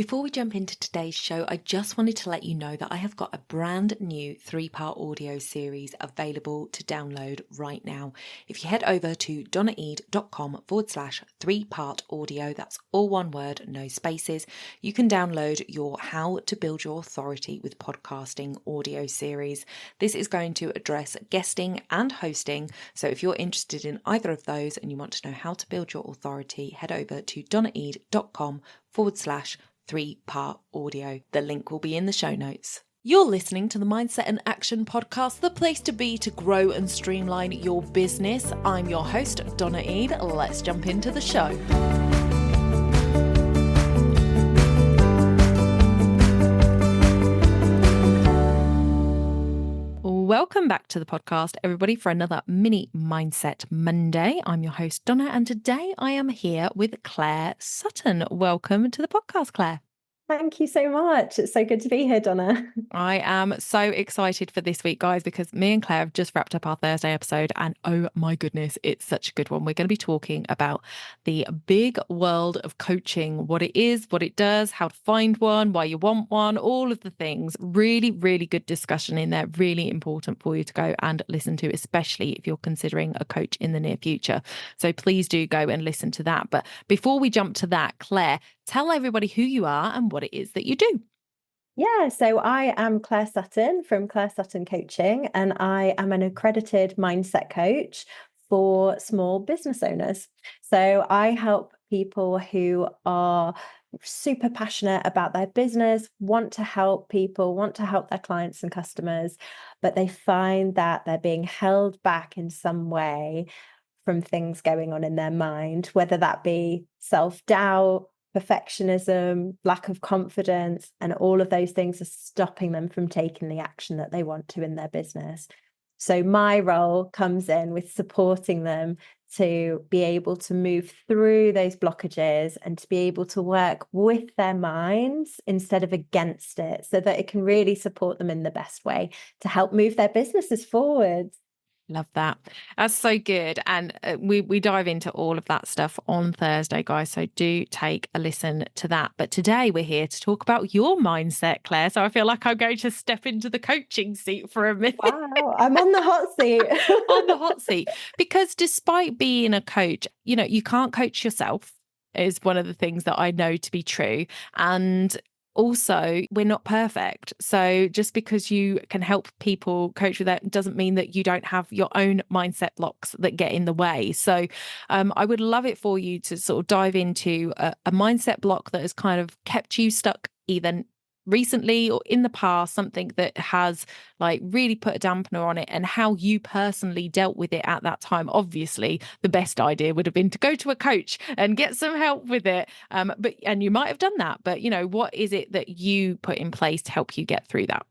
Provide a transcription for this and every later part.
Before we jump into today's show, I just wanted to let you know that I have got a brand new 3-part audio series available to download right now. If you head over to donnaeade.com/3-part audio, that's all one word, no spaces, you can download your How to Build Your Authority with Podcasting audio series. This is going to address guesting and hosting. So if you're interested in either of those and you want to know how to build your authority, head over to donnaeade.com/3-part audio. The link will be in the show notes. You're listening to the Mindset and Action Podcast, the place to be to grow and streamline your business. I'm your host, Donna Eade. Let's jump into the show. Welcome back to the podcast, everybody, for another mini Mindset Monday. I'm your host, Donna, and today I am here with Clare Sutton. Welcome to the podcast, Clare. Thank you so much. It's so good to be here, Donna. I am so excited for this week, guys, because me and Clare have just wrapped up our Thursday episode and oh my goodness, it's such a good one. We're going to be talking about the big world of coaching, what it is, what it does, how to find one, why you want one, all of the things. Really, really good discussion in there. Really important for you to go and listen to, especially if you're considering a coach in the near future. So please do go and listen to that. But before we jump to that, Clare, tell everybody who you are and what it is that you do. Yeah, so I am Clare Sutton from Clare Sutton Coaching, and I am an accredited mindset coach for small business owners. So I help people who are super passionate about their business, want to help people, want to help their clients and customers, but they find that they're being held back in some way from things going on in their mind, whether that be self-doubt, perfectionism, lack of confidence, and all of those things are stopping them from taking the action that they want to in their business. So my role comes in with supporting them to be able to move through those blockages and to be able to work with their minds instead of against it, so that it can really support them in the best way to help move their businesses forward. Love that. That's so good. And we dive into all of that stuff on Thursday, guys. So do take a listen to that. But today we're here to talk about your mindset, Clare. So I feel like I'm going to step into the coaching seat for a minute. Wow, I'm on the hot seat. On the hot seat. Because despite being a coach, you can't coach yourself is one of the things that I know to be true. And also, we're not perfect. So just because you can help people coach with that doesn't mean that you don't have your own mindset blocks that get in the way. So I would love it for you to sort of dive into a mindset block that has kind of kept you stuck either recently or in the past, something that has like really put a dampener on it, and how you personally dealt with it at that time. Obviously, the best idea would have been to go to a coach and get some help with it. And you might have done that, but what is it that you put in place to help you get through that?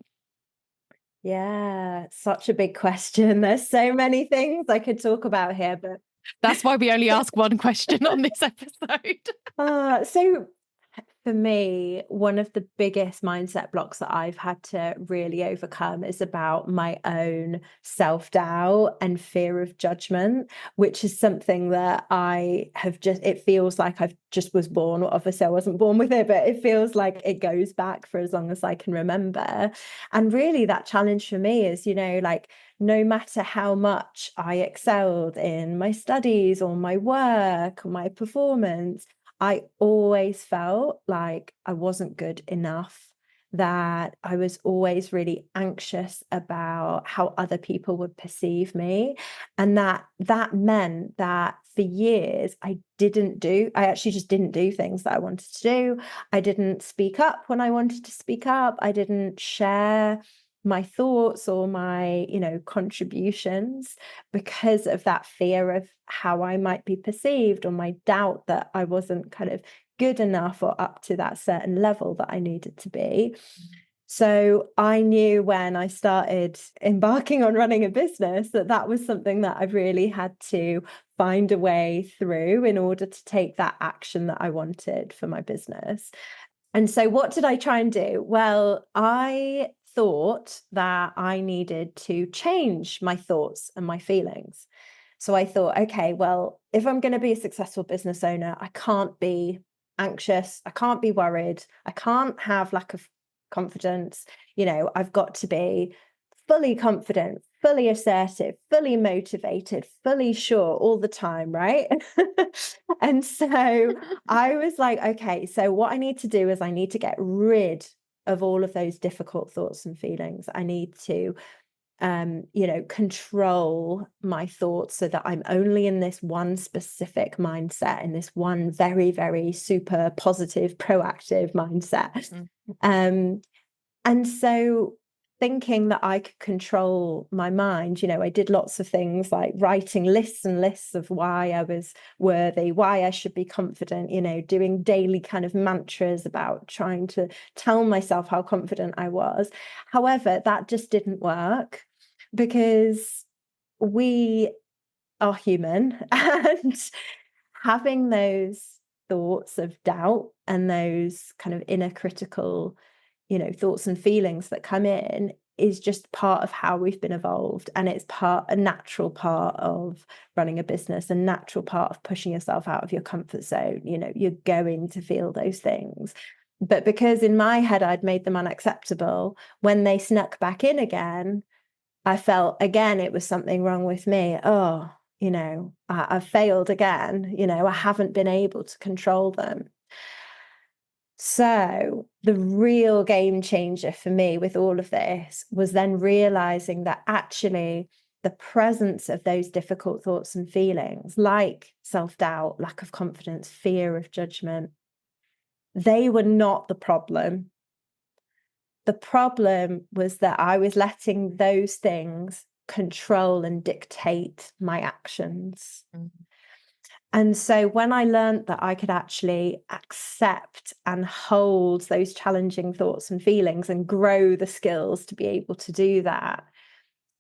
Yeah, such a big question. There's so many things I could talk about here, but That's why we only ask one question on this episode. so for me, one of the biggest mindset blocks that I've had to really overcome is about my own self-doubt and fear of judgment, which is something that it feels like I've just was born. Obviously, I wasn't born with it, but it feels like it goes back for as long as I can remember. And really that challenge for me is, like, no matter how much I excelled in my studies or my work or my performance, I always felt like I wasn't good enough, that I was always really anxious about how other people would perceive me. And that meant that for years, I actually just didn't do things that I wanted to do. I didn't speak up when I wanted to speak up. I didn't share my thoughts or my, contributions, because of that fear of how I might be perceived, or my doubt that I wasn't kind of good enough or up to that certain level that I needed to be. So I knew when I started embarking on running a business that was something that I really had to find a way through in order to take that action that I wanted for my business. And so what did I try and do? Well, I thought that I needed to change my thoughts and my feelings. So I thought, okay, well, if I'm going to be a successful business owner, I can't be anxious, I can't be worried, I can't have lack of confidence. I've got to be fully confident, fully assertive, fully motivated, fully sure all the time, right? And so I was like, okay, so what I need to do is I need to get rid of all of those difficult thoughts and feelings. I need to control my thoughts so that I'm only in this one specific mindset, in this one very, very super positive, proactive mindset. And so thinking that I could control my mind, I did lots of things like writing lists and lists of why I was worthy, why I should be confident, doing daily kind of mantras about trying to tell myself how confident I was. However, that just didn't work because we are human, and having those thoughts of doubt and those kind of inner critical thoughts and feelings that come in is just part of how we've been evolved. And it's a natural part of running a business, a natural part of pushing yourself out of your comfort zone. You're going to feel those things. But because in my head, I'd made them unacceptable, when they snuck back in again, I felt again, it was something wrong with me. Oh, I've failed again. I haven't been able to control them. So the real game changer for me with all of this was then realizing that actually the presence of those difficult thoughts and feelings, like self-doubt, lack of confidence, fear of judgment, they were not the problem. The problem was that I was letting those things control and dictate my actions. And so when I learned that I could actually accept and hold those challenging thoughts and feelings and grow the skills to be able to do that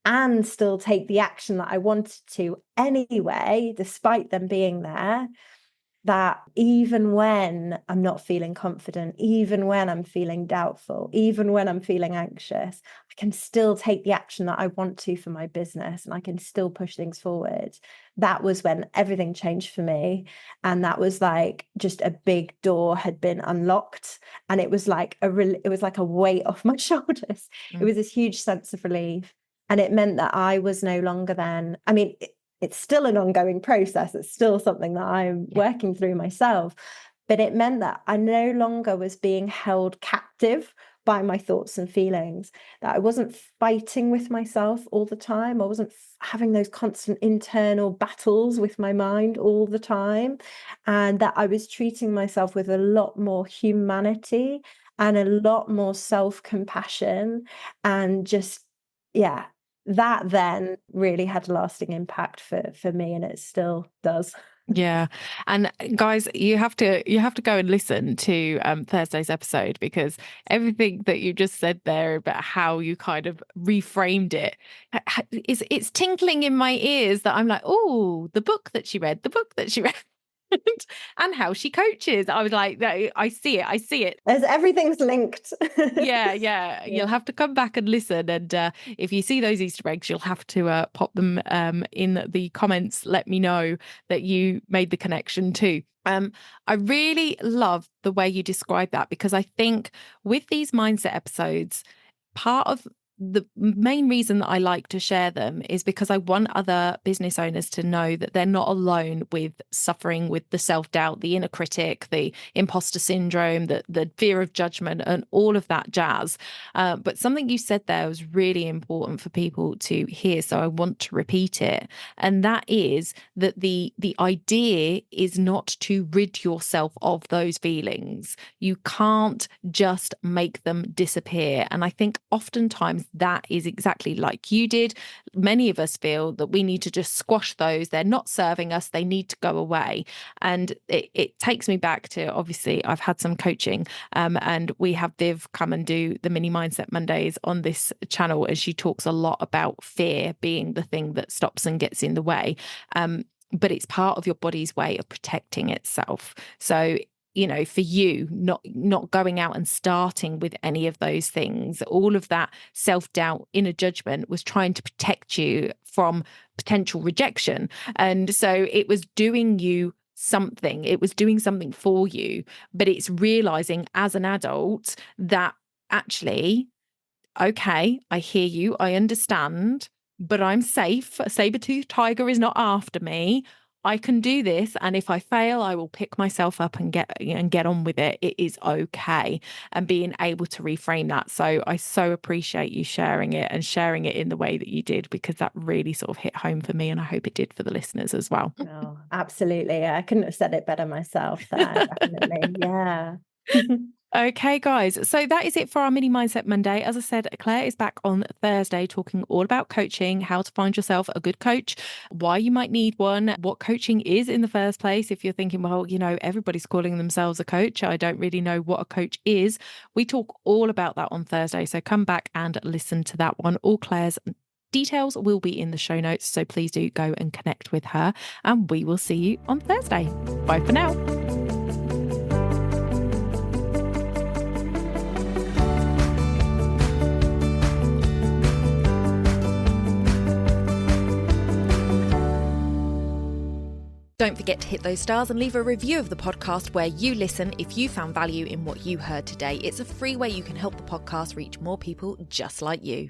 and still take the action that I wanted to anyway, despite them being there, that even when I'm not feeling confident, even when I'm feeling doubtful, even when I'm feeling anxious, I can still take the action that I want to for my business, and I can still push things forward. That was when everything changed for me. And that was like just a big door had been unlocked. And it was like a weight off my shoulders. It was this huge sense of relief. And it meant that I was no longer then, it's still an ongoing process. It's still something that I'm working through myself. But it meant that I no longer was being held captive by my thoughts and feelings, that I wasn't fighting with myself all the time. I wasn't having those constant internal battles with my mind all the time. And that I was treating myself with a lot more humanity and a lot more self-compassion, and just, that then really had a lasting impact for me, and it still does. Yeah. And guys, you have to go and listen to Thursday's episode, because everything that you just said there about how you kind of reframed it, it's tinkling in my ears that I'm like, oh, the book that she read. And how she coaches. I was like, I see it. As everything's linked. Yeah. You'll have to come back and listen. And if you see those Easter eggs, you'll have to pop them in the comments. Let me know that you made the connection too. I really love the way you describe that, because I think with these mindset episodes, part of the main reason that I like to share them is because I want other business owners to know that they're not alone with suffering with the self-doubt, the inner critic, the imposter syndrome, the fear of judgment, and all of that jazz. But something you said there was really important for people to hear, so I want to repeat it. And that is that the idea is not to rid yourself of those feelings. You can't just make them disappear. And I think oftentimes that is exactly like you did. Many of us feel that we need to just squash those. They're not serving us. They need to go away. And it takes me back to, obviously, I've had some coaching and we have Viv come and do the mini mindset Mondays on this channel. And she talks a lot about fear being the thing that stops and gets in the way. But it's part of your body's way of protecting itself. So for you, not going out and starting with any of those things, all of that self-doubt, inner judgment was trying to protect you from potential rejection. And so it was doing you something, it was doing something for you, but it's realizing as an adult that actually, okay, I hear you, I understand, but I'm safe. A saber-toothed tiger is not after me. I can do this, and if I fail, I will pick myself up and get on with it. It is okay, and being able to reframe that. So I so appreciate you sharing it and sharing it in the way that you did, because that really sort of hit home for me, and I hope it did for the listeners as well. Oh, absolutely. I couldn't have said it better myself there, definitely. Yeah. Okay, guys. So that is it for our mini Mindset Monday. As I said, Claire is back on Thursday talking all about coaching, how to find yourself a good coach, why you might need one, what coaching is in the first place. If you're thinking, well, everybody's calling themselves a coach, I don't really know what a coach is. We talk all about that on Thursday. So come back and listen to that one. All Claire's details will be in the show notes. So please do go and connect with her, and we will see you on Thursday. Bye for now. Don't forget to hit those stars and leave a review of the podcast where you listen if you found value in what you heard today. It's a free way you can help the podcast reach more people just like you.